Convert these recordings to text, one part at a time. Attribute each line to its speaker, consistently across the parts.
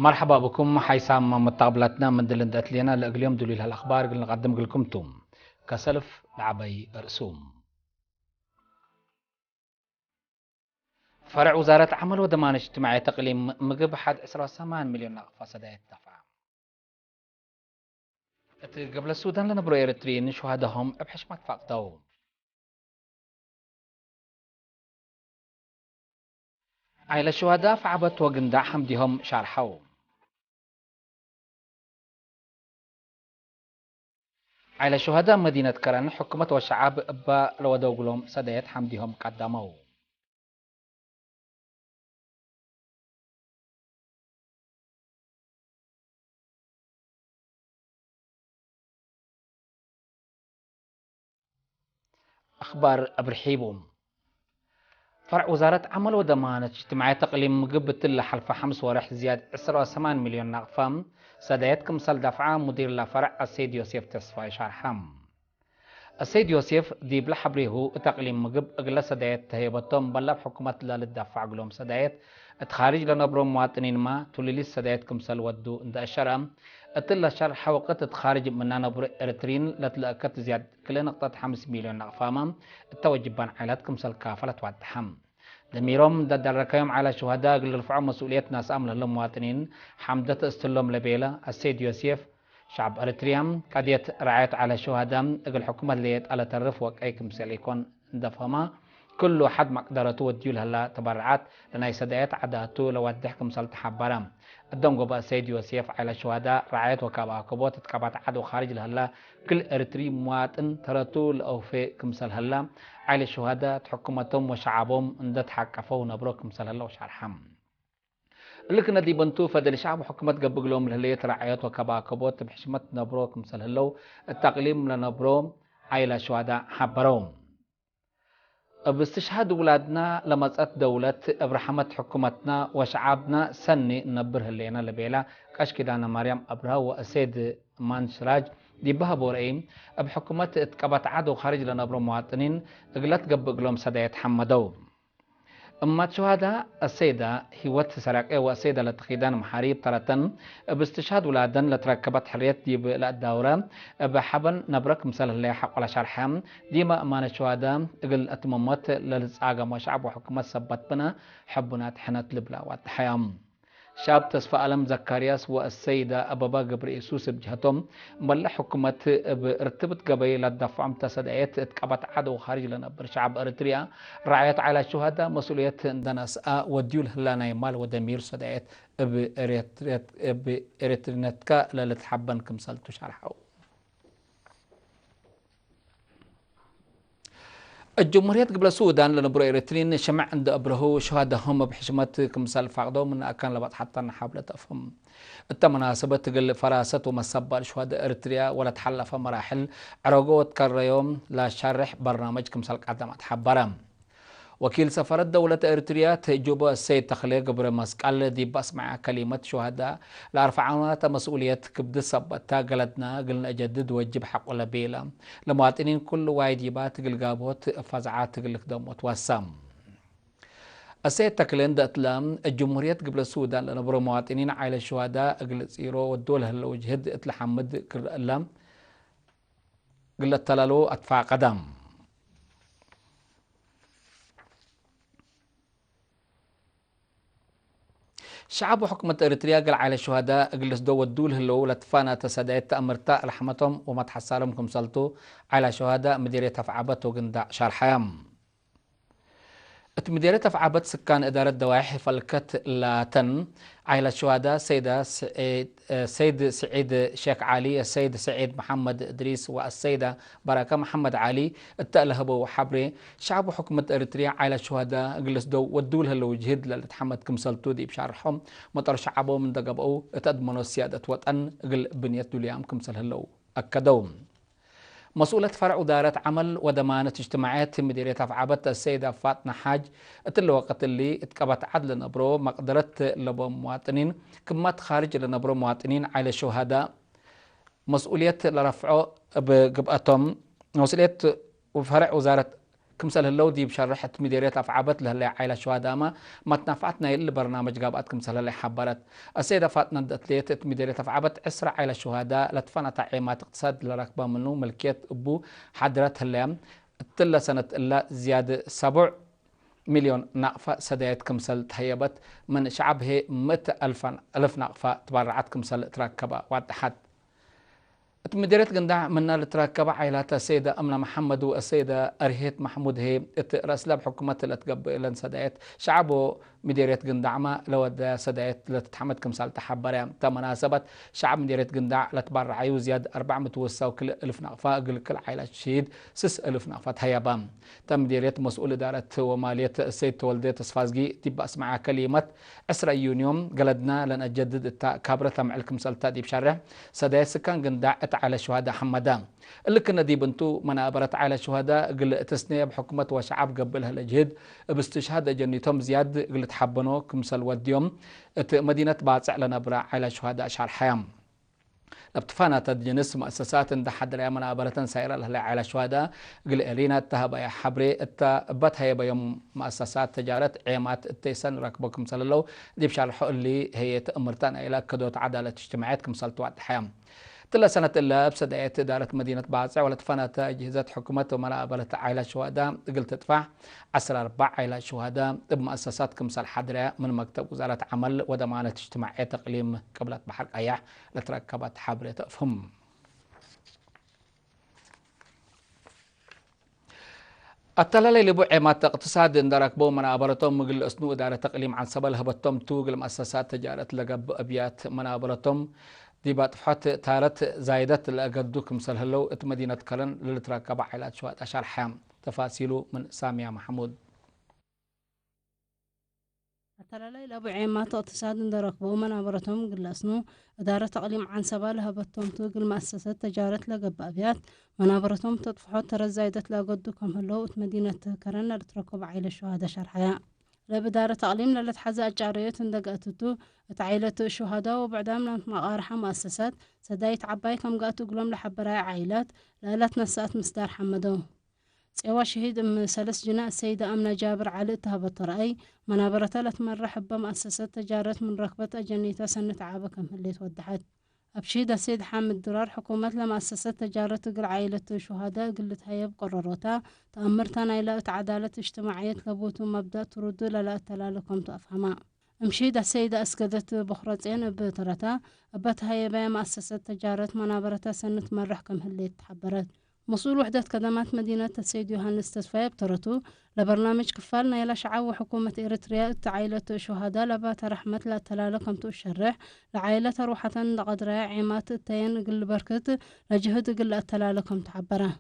Speaker 1: مرحبا بكم حيسام متقابلتنا من دلندات لينا اليوم دليل هالأخبار قلنا نقدم لكم توم كسلف لعبي رسوم. فرع وزارة عمل وضمان اجتماعي تقليم مقب حد 8 مليون نقفة سداية دفع قبل السودان لنا برو إريتريين شهدهم بحشمة فاقدو عائلة الشهداء فعبت وقندع حمدهم شارحو عائلة شهداء مدينة كرن حكومة والشعب با لو دوغلهم سداية حمدهم قدموا أخبار أبرحيبهم فرع وزارة عمل وضمانة اجتماعي تقليم مقبة حلفة حمس ورح زياد 8 مليون نقفة سدايتكم سل دفعة مدير لفرع السيد يوسف تصفاي شرحم السيد يوسف دي بلا حبريه تقليم مقب اغلى سدايت تهيبتهم بلا بحكومة لا للدفع قلوم سدايت اتخارج لنبرو مواطنين ما تولي سدايتكم سل ودو اند الشرم اتلا شرح وقت تخارج من نبر ارترين لتلاقت زياد كل نقطة 5 مليون نقفة التوجبان عائلاتكم سل كافلة واتحم دميرهم ددركيهم على شهداء اللي رفعوا مسؤولية ناس أمل للمواطنين حمدة استلم لبيلة السيد يوسف شعب أريتريام قضية رعاية على شهداء الحكومة اللي على ترف وكأيكم سيليكون دفهما كل حد مقدرته وديول هلا تبرعات لنا يسديات عداتو لو ودحكم سلط حبرام الدم قبا السيد يوسف على شهداء رعاية وكابا كبوت تكابات عدو خارج الهلا كل أريتري مواطن ترتو الأوفي كمسل هلا على الشهداء حكومتهم وشعبهم اندت حقفوا نبروكم صلى الله وشرحم لكن دي بنتو فدل الشعب حكومة قبل لهم الهلية رعايات وكباكبوت بحشمة نبروكم صلى الله التقليم لنبروم على الشهداء حبروم باستشهاد ولادنا لما تأت دولة برحمة حكومتنا وشعبنا سني نبره اللينا لبيلا كاش كدانا مريم أبرها وأسيد مانشراج دي بها بورئيم بحكومة اتقبت عدو خارج لنبرو مواطنين اقلت قبق لهم سدايت حمدو أما شهداء السيدة هيوت سراقة والسيدة لتخيدان محاريب ترتن باستشهاد ولادن لتركبت حريات دي بالدورة بحبن نبرك مثال اللي حق ولا شرحام ديما أمان الشهداء قل أتممت للساقة وشعب وحكومة سبت بنا حبنا تحنت لبلا واتحيام شاب تصفى ألم زكارياس والسيدة أبابا قبر إيسوس بجهتهم ملا حكومة ارتبط قبيل الدفع تسدعيت اتقبت عدو خارج لنا برشعب أريتريا رعاية على الشهداء مسؤولية دناس وديول هلانا يمال ودمير سدعيت بإريترينتكا للتحبن كمسالتو شرحو الجمهورية قبل السودان لنبرو إريترين شمع عند أبره شهدهم بحشمة كمثال فقدو من أكان لبط حتى نحابلة أفهم التمناسبة تقل فراسة ومسبة لشهداء إريتريا ولا تحلف مراحل عرقو تكريوم لا شرح برنامج كمثال قدمت حبرام وكيل سفارة دولة إريتريا تجوب السيد تخليق قبر مسقال دي بسمع كلمة شهداء لارفعنا مسؤولية كبد سبتا قلدنا قلنا أجدد وجب حق ولا بيلا لمواطنين كل واجبات قلقابوت فزعات قلق دموت وسام السيد تكلين دأتلام الجمهورية قبل السودان لنبرو مواطنين على الشهداء قل سيرو والدولة اللوجهد اتلحمد كرلام قل التلالو أدفع قدام شعب حكومة إريتريا قال على الشهداء اجلس دو الدول هلو لتفانا تسدايت تأمرتا رحمتهم وما تحصلهم كمسلتو على شهداء مديرية تفعبت وقندع شرحام مديرية تفعبت سكان إدارة دواحي فلكت لاتن على الشهداء سيد سعيد شيخ علي السيد سعيد محمد إدريس والسيدة بركة محمد علي التألهبو وحبري شعب حكومة إريتريا على الشهداء اجلس دو ودول هلو جهد لتحمد كمسلتو دي بشرحهم مطر شعبو من دقبو تأدمنو السيادة وطن قل بنية دوليام كمسل هلو أكدوم مسؤولة فرع إدارة عمل وضمانة اجتماعات مديرية تفعبت السيدة فاطمة حاج الوقت اللي اتقبت عدل نبرو مقدرة لبو مواطنين كمات خارج لنبرو مواطنين على الشهداء مسؤولية لرفعه بقبقتهم مسؤولية فرع وزارة كمسل هلو دي بشرحة مديرية أفعابت لهلا عائلة شهداء ما تنفعتنا يلي برنامج قابات كمسل هلا حبرت السيدة فاطمة دتليت مديرية أفعابت أسرع عائلة شهداء لتفنى تعيمات اقتصاد لركبة منو ملكية أبو حضرت هلا تلا سنة إلا زيادة 7 مليون نقفة سدايت كمسل تهيبت من شعبه 100 ألف نقفة تبرعت كمسل تركبة واتحد مديرية قندع منا لتركب عائلات السيدة أمنة محمد والسيدة أرهيت محمود هي رأسلا بحكومة اللي تقبل سدايت شعبه مديرية قندع ما لو سدايت لتتحمد كمسال تحبر تمناسبة شعب مديرية قندع لتبرع وزياد 400 وسا وكل 1000 نقفة قل كل عائلة شهيد 6000 نقفة هيابام تم مديرية مسؤول إدارة ومالية السيد تولدي تصفازقي تبقى اسمع كلمة 10 يونيوم قلدنا لن أجدد كابرة مع الكمسال تادي بشرح سدايت سكان قندع على شهداء حمدان اللي كنا دي بنتو منابرت على شهداء قل تسنية بحكومة وشعب قبلها الجهد باستشهاد جنيتهم زياد قل تحبنو كمسل وديوم مدينة باطع لنا برا على شهداء شهر حيام لبتفانا تدجنس مؤسسات عند حد رأي منابرة سائرة لها على شهداء قل إلينا التهبا يا حبري التبتها يوم مؤسسات تجارة عيمات التيسن ركبكم سللو دي بشارحو اللي هي تأمرتان إلى كدوت عدالة اجتماعات كمسل توات حيام تلا سنة إلا بسدعت إدارة مدينة باطع ولا تفنت أجهزة حكومة ومنابرة عائلة شهداء قلت تدفع 4 عائلة شهداء بمؤسسات كمسال حدرة من مكتب وزارة عمل وضمانة اجتماعية تقليم قبلت بحر أياح لتركبت حبرة تفهم التلالي اللي بوعي ما اقتصاد اندرك بو منابرتهم مقل أسنو إدارة تقليم عن سبل هبتهم توقل مؤسسات تجارة لقب أبيات منابرتهم دي باتفحات تالت زايدت لأقدوك مسل هلو مدينة كلن للتراكب عائلات شوات أشار حام تفاصيله من سامية محمود
Speaker 2: التلالي لأبو عيمات اقتصاد اندرك بو منابرتهم قل أسنو إدارة تقليم عن سبال هبتهم توقل مؤسسات تجارة لقب أبيات منابرتهم تطفحات ترى زايدت لأقدوكم هلو مدينة كلن للتراكب عائلة شوات أشار حام لبدارة تعليم للت حزة الجاريات اندقاتتو تعيلة الشهداء وبعدها من مقارحة مؤسسات سدايت عباي كم قاتو قلوم لحبراء عائلات لالت نسات مصدار حمدو سيوا شهيد سلس جناء السيدة أمنة جابر علي تهبط رأي منابرة لتمرح بمؤسسات تجارة من ركبة أجنيتا سنة عابكم اللي تودحت أبشيد السيد حامد درار حكومة لمؤسسات تجارة قل عائلة الشهداء قلت هيا بقرروتا تأمرتنا إلى عدالة اجتماعية لبوتو مبدأ تردو للا تلالكم تأفهما مشيد السيدة أسكدت بخرتين بترتا أبت هيا بيا مؤسسات تجارة منابرة سنة مرحكم اللي تحبرت مسؤول وحدة خدمات مدينة السيد يوهانس تسفاية بترتو لبرنامج كفالنا إلى شعب وحكومة إريتريا عائلة شهداء لبات رحمة لا تلالكم تشرح لعائلة روحة لقدر عيمات التين قل بركت لجهد قل التلالكم تعبره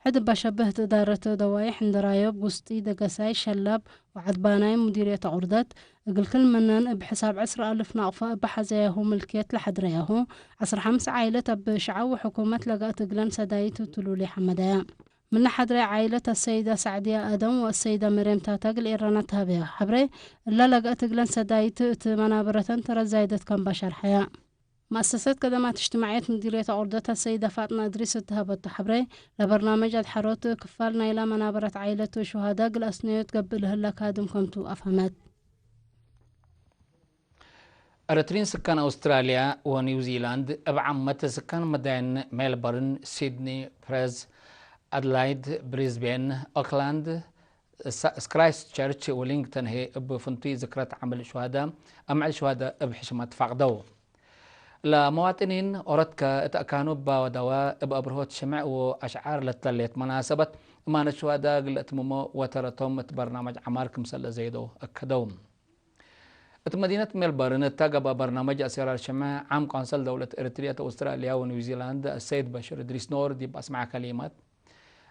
Speaker 2: حد بشبهت إدارة دوايح عند رايب وسطي دقساي شلاب وعدباناي مديرية عردات قل كل منن بحساب 10,000 نقفة بحزيهو ملكيت لحد رياهو 15 عائلة بشعو وحكومة لقات قلن سدايت تلولي حمدايا من حد رأي عائلة السيدة سعدية آدم والسيدة مريم تاتاقل إيرانتها بها حبري إلا لقات قلن سدايت منابرة ترى زايدة كم بشر حياة مؤسسات خدمات اجتماعية مديرية عردتها السيدة فاطمة إدريس تهبط حبري لبرنامج الحروت كفالنا إلى منابرة عائلة شهداء الأسنية تقبلها لك هادمكم تو أفهمت
Speaker 1: أرترين سكان أستراليا ونيوزيلاند بعمة سكان مدائن ميلبورن سيدني بريز أدلايد بريسبين أوكلاند كرايست تشيرش ولينغتون هي بفنتي ذكرى عمل الشهداء أمع الشهداء بحشمة فقدو لمواطنين أردك كانوا بودواء بأبرهوت شمع وأشعار للتليت مناسبة ما الشهداء قلت ممو وترتهم برنامج عماركم سل زيدو أكدوم مدينة ميلبورن تقب برنامج أسرار الشمع عام قنصل دولة إريتريا أستراليا ونيوزيلاند السيد بشير إدريس نور دي بأسمع كلمات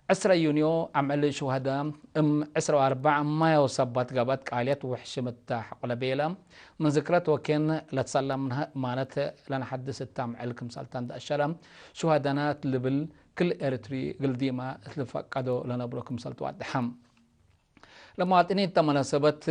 Speaker 1: 10 يونيو عمل شهداء 4 ما يوصبت قبت قاليات وحشمت حقل من ذكرت وكان لتصلى منها مانت لنا حدث التام علكم سلطان الشرم شهدانات لبل كل إريتري قل ديما تلفقدوا لنا بروكم سلطوات دحم لمواطنين تمناسبت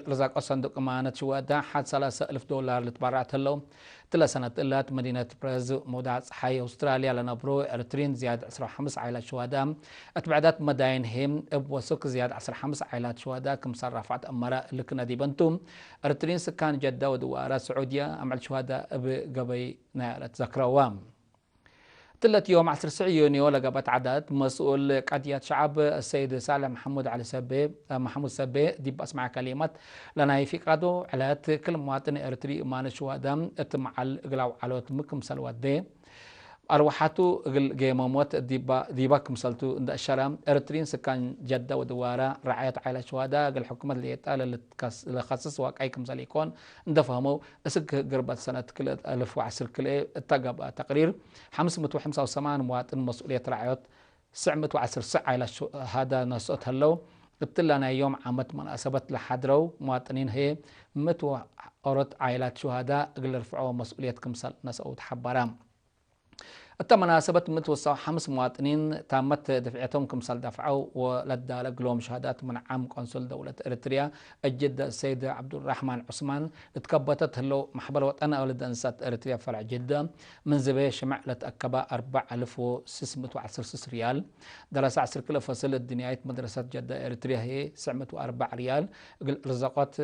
Speaker 1: رزاق صندوق أمانة شوادا حد $30,000 لتبرعت له تلا سنة إلات مدينة بريز مودات حي أستراليا لنبرو إرترين زيادة 15 عائلات شوادا أتبعدات مداين هم بوسوك زيادة 15 عائلات شوادا كم صرفات أمارة لكنا دي بنتم إرترين سكان جدة ودوارة سعودية عمل شوادا بقبي نائلة زكروام تلت يوم 10 يونيو لقبت عدد مسؤول قضية شعب السيد سالم محمود سبي دي بسمع كلمات لنا يفيقادو علات كل مواطن إرتري إمان شوادا اتمعال قلاو علوت مكم سلوات دي أروحاتو جيموموت ديبا كمسلتو عند الشرام إرترين سكان جدة ودوارة رعاية عائلة شهداء قال حكومة اللي يتقال اللي خصص واقعي كمسل يكون اندفهموا اسك قربت سنة كل 1010 كل اتقب تقرير 558 مواطن مسؤولية رعاية 910 عائلة هذا نسوت هلو قلت لنا يوم عامت مناسبة لحدرو مواطنين هي متو أورد عائلات شهداء قل رفعوا مسؤولية كمسل نسوت حبرام التمناسبة متوسع 5 مواطنين تمت دفعتهم كمسال دفعوا ولدى لهم شهادات من عام قنصل دولة إريتريا الجدة السيد عبد الرحمن عثمان تكبتت له محبر وطن أولد أنسات إريتريا فرع جدة من زبي شمع لتأكبا 4610 ريال درس 10 كيلو فصل الدنياية مدرسة جدة إريتريا هي 904 ريال رزقات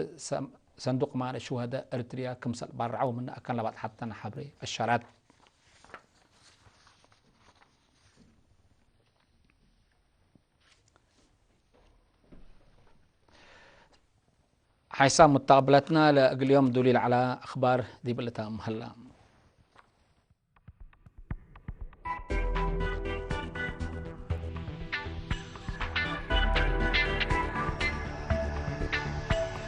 Speaker 1: صندوق مال الشهداء إريتريا كمسال برعوا من أكن لبعض حتى نحبري الشارات حيسام متقابلتنا اليوم دليل على أخبار دي بلتها مهلا